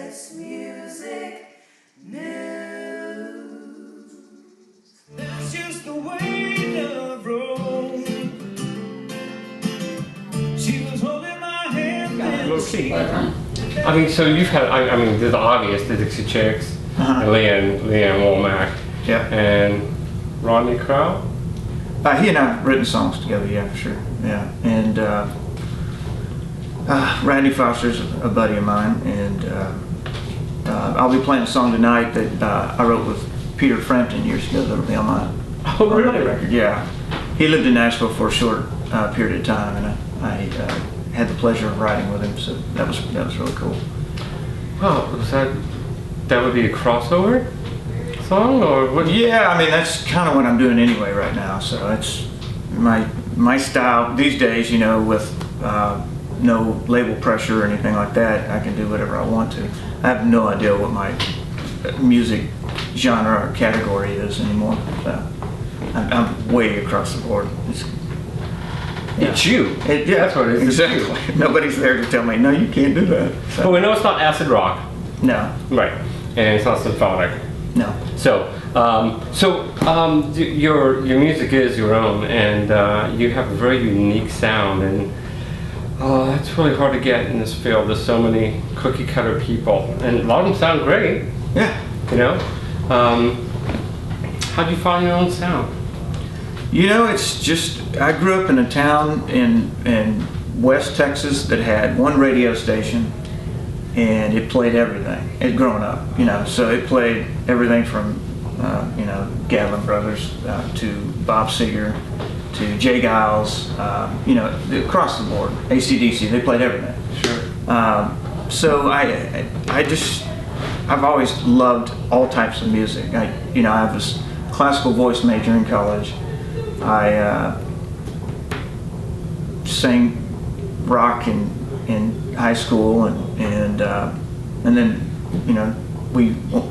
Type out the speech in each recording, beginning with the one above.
latest music news. That's just the way love rolls. She was holding my hand. Low key. I mean, so you've had, I mean, there's the obvious, the Dixie Chicks, and Leanne Womack, and Rodney Crowell. He and I have written songs together, yeah, for sure, yeah. And Randy Foster's a buddy of mine, and I'll be playing a song tonight that I wrote with Peter Frampton years ago that'll be on my, record. Yeah, he lived in Nashville for a short period of time, and I had the pleasure of writing with him, so that was really cool. Wow, that would be a crossover song, or what? Yeah, I mean that's kind of what I'm doing anyway right now. So it's my style these days. You know, with no label pressure or anything like that, I can do whatever I want to. I have no idea what my music genre or category is anymore. So I'm way across the board. It's you. Yeah, that's what it is. Exactly. Nobody's there to tell me, no, you can't do that. So. But we know it's not acid rock. No. Right. And it's not symphonic. No. So, your music is your own, and you have a very unique sound, and that's really hard to get in this field. There's so many cookie cutter people, and a lot of them sound great. Yeah. You know. How do you find your own sound? You know, it's just, I grew up in a town in West Texas that had one radio station, and it played everything. It growing up, you know, so it played everything from, you know, Gatlin Brothers to Bob Seger to Jay Giles, you know, across the board. AC/DC, they played everything. Sure. So I've always loved all types of music. I was a classical voice major in college. I sang rock in high school, and then, you know,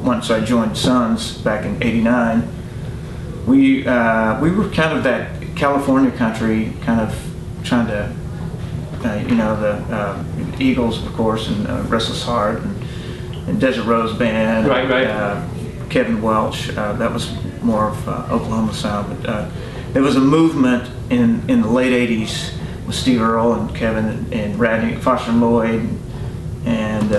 once I joined Sons back in '89, we were kind of that California country, kind of trying to, you know, the Eagles, of course, and Restless Heart, and Desert Rose Band, right. Kevin Welch. That was more of Oklahoma sound, but there was a movement in the late '80s with Steve Earle and Kevin and Radney, Foster and Lloyd, and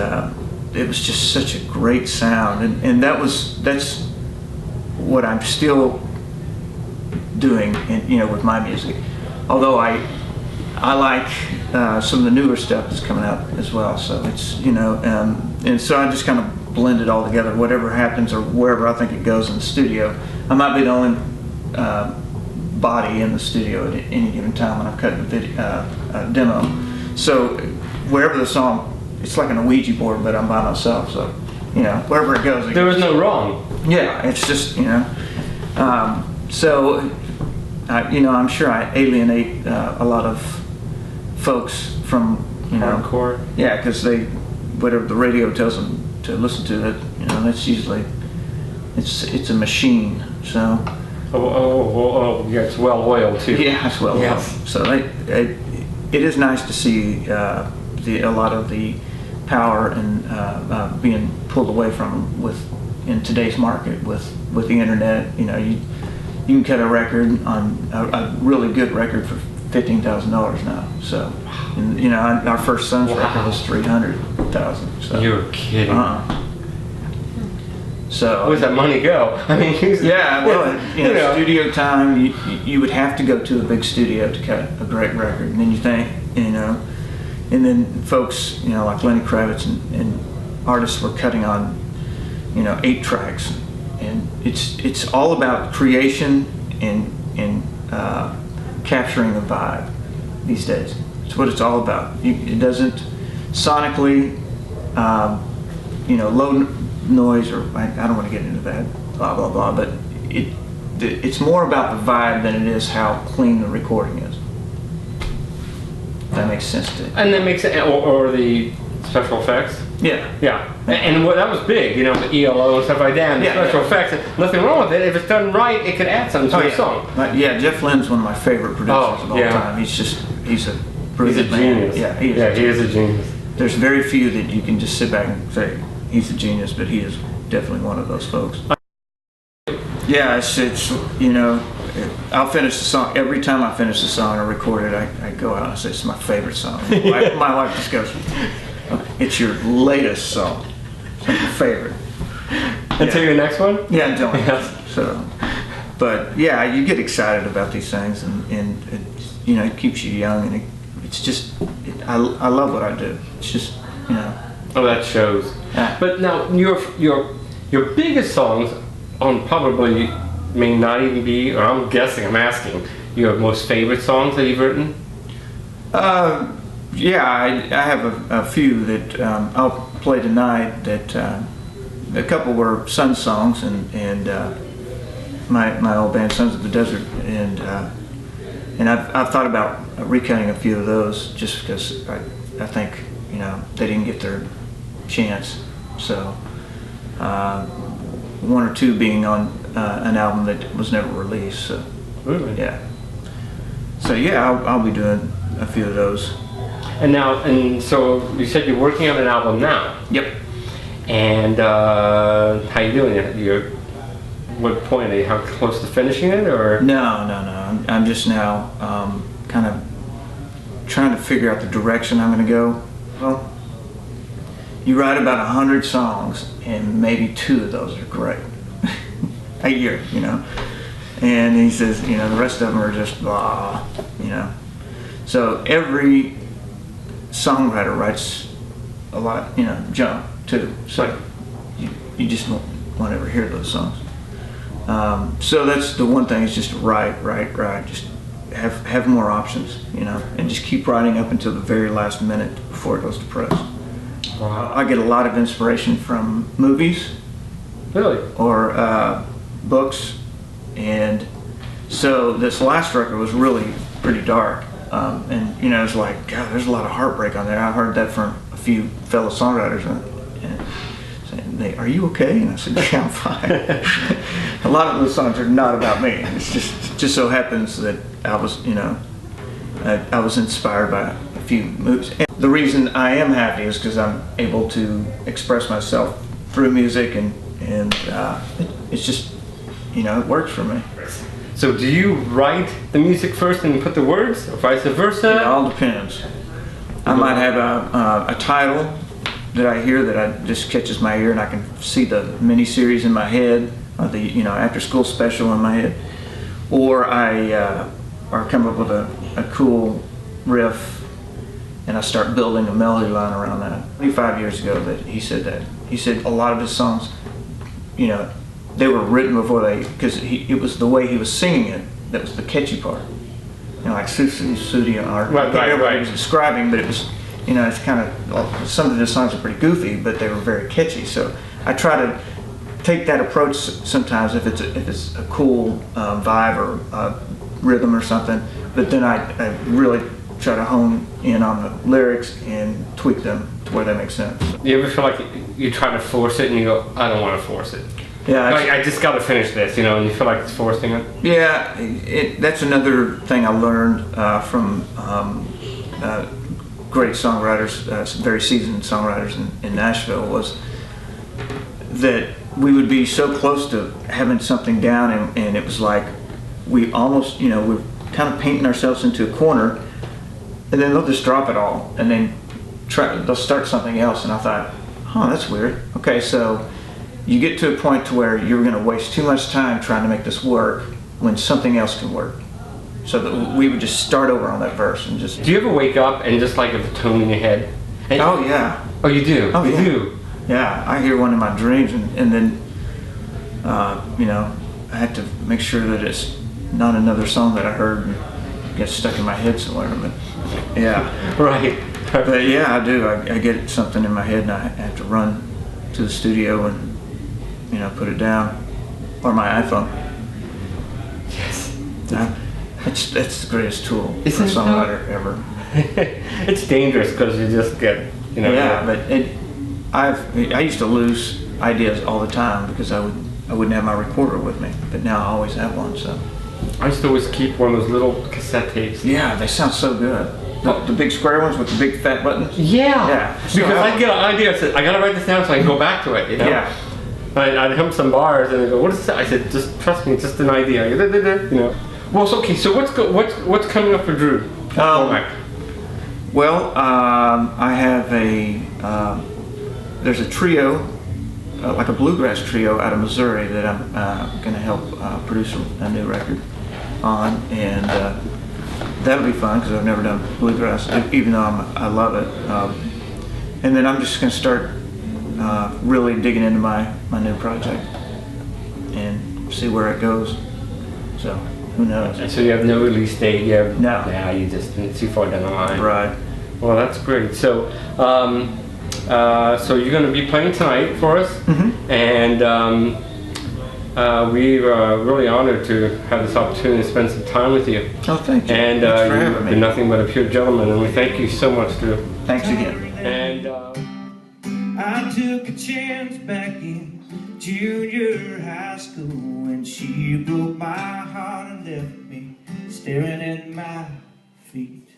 it was just such a great sound, and that's what I'm still doing, you know, with my music. Although I like some of the newer stuff that's coming out as well. So it's, you know, and so I just kind of blend it all together. Whatever happens or wherever I think it goes in the studio, I might be the only body in the studio at any given time when I'm cutting a demo. So wherever the song, it's like an Ouija board, but I'm by myself. So, you know, wherever it goes. There is no wrong. Yeah, it's just, you know. So, you know, I'm sure I alienate a lot of folks from, you know. Hardcore. Yeah, because whatever the radio tells them to listen to, that, you know, that's usually, it's a machine. So. Oh, yeah, it's well oiled too. Yeah, it's well oiled. So it is nice to see a lot of the power and being pulled away from in today's market with the internet. You know, you can cut a record on a really good record for $15,000 now. So, and, you know, our first Sons record was $300,000. So. You're kidding. So where's that money go? I mean, yeah, well, you know, studio time, you would have to go to a big studio to cut a great record, and then you think, you know, and then folks, you know, like Lenny Kravitz and artists were cutting on, you know, 8 tracks, and it's all about creation and capturing the vibe these days. It's what it's all about. It doesn't sonically, you know, low noise, or I don't want to get into that, blah blah blah, but it's more about the vibe than it is how clean the recording is. If that makes sense to you. And that makes it, or the special effects. Yeah. And that was big, you know, the ELO and stuff like that, and the special effects. Nothing wrong with it. If it's done right, it could add something to a song. Yeah, Jeff Lynne's one of my favorite producers of all time. He's a brilliant genius. Man. Yeah, he is a genius. There's very few that you can just sit back and say, he's a genius, but he is definitely one of those folks. Yeah, it's you know, I'll finish the song. Every time I finish the song or record it, I go out and say it's my favorite song. My wife just goes, "It's your latest song. It's my favorite." Until your next one? Yeah, until Yes. So, but yeah, you get excited about these things, and it, you know, it keeps you young, and it's just I love what I do. It's just, you know. Oh, that shows. Yeah. But now your biggest songs on probably may not even be, or I'm guessing, I'm asking, your most favorite songs that you've written? Yeah, I have a few that I'll play tonight. That a couple were Sun songs, and my old band Sons of the Desert, and I've thought about recutting a few of those just because I think, you know, they didn't get their chance. So one or two being on an album that was never released. So Really? yeah. So yeah, I'll be doing a few of those. And so you said you're working on an album now. Yep. And how you doing? You're what point? Are you how close to finishing it, or? No. I'm just now kind of trying to figure out the direction I'm going to go. Well, you write about 100 songs, and maybe 2 of those are great a year, you know. And he says, you know, the rest of them are just blah, you know. So every songwriter writes a lot, you know, junk too. So you just won't ever hear those songs. So that's the one thing, is just write. Just have more options, you know, and just keep writing up until the very last minute before it goes to press. Wow. I get a lot of inspiration from movies. Really? Or books, and so this last record was really pretty dark, and you know, it's like, God, there's a lot of heartbreak on there. I heard that from a few fellow songwriters, and saying, "Are you okay?" And I said, "Yeah, I'm fine." A lot of those songs are not about me. It just so happens that I was, you know, I was inspired by a few movies. And the reason I am happy is because I'm able to express myself through music, and it's just, you know, it works for me. So do you write the music first and put the words, or vice versa? It all depends. I might have a title that I hear that just catches my ear, and I can see the miniseries in my head, or the, you know, after school special in my head, or I come up with a cool riff, and I start building a melody line around that. 25 years ago that he said that. He said a lot of his songs, you know, they were written before because it was the way he was singing it that was the catchy part. You know, like Sudi or right. He was describing, but it was, you know, it's kind of, well, some of his songs are pretty goofy, but they were very catchy. So I try to take that approach sometimes if it's a cool vibe or rhythm or something, but then I really try to hone in on the lyrics and tweak them to where they make sense. You ever feel like you try to force it and you go, I don't want to force it? Yeah, Like, I just got to finish this, you know, and you feel like it's forcing it? yeah. That's another thing I learned from great songwriters, some very seasoned songwriters in Nashville, was that we would be so close to having something down, and it was like we almost, you know, we're kind of painting ourselves into a corner, and then they'll just drop it all, and then they'll start something else. And I thought, oh, that's weird. Okay, so you get to a point to where you're going to waste too much time trying to make this work when something else can work. So that we would just start over on that verse and just. Do you ever wake up and just like have a tone in your head? And, Oh yeah. Oh, you do? Oh, you yeah. do? Yeah, I hear one in my dreams, and then, you know, I have to make sure that it's not another song that I heard and gets stuck in my head somewhere. But yeah, Right. but yeah, I do. I get something in my head, and I have to run to the studio and, you know, put it down, or my iPhone. Yes. That's the greatest tool for a Isn't it, though? songwriter ever. It's dangerous because you just get, you know. Yeah, but I used to lose ideas all the time because I wouldn't have my recorder with me, but now I always have one. So I used to always keep one of those little cassette tapes. yeah, they sound so good. The big square ones with the big fat buttons? Yeah. Yeah. Because I get an idea. I said, I gotta write this down so I can go back to it, you know? Yeah. I'd hum some bars and they go, what is that? I said, just trust me, it's just an idea, you know? Well, so, okay, so what's coming up for Drew? Womack? Well, I have there's a trio, like a bluegrass trio out of Missouri that I'm going to help produce a new record on, and that'll be fun because I've never done bluegrass, even though I love it. And then I'm just going to start really digging into my new project and see where it goes. So who knows? So you have no release date? You have, no. Yeah, you just too far down the line. Right. Well, that's great. So, so you're going to be playing tonight for us, and we're really honored to have this opportunity to spend some time with you. Oh, thank you. And you've been nothing but a pure gentleman, and we thank you so much, Drew. Thanks again. And I took a chance back in junior high school when she broke my heart and left me staring at my feet.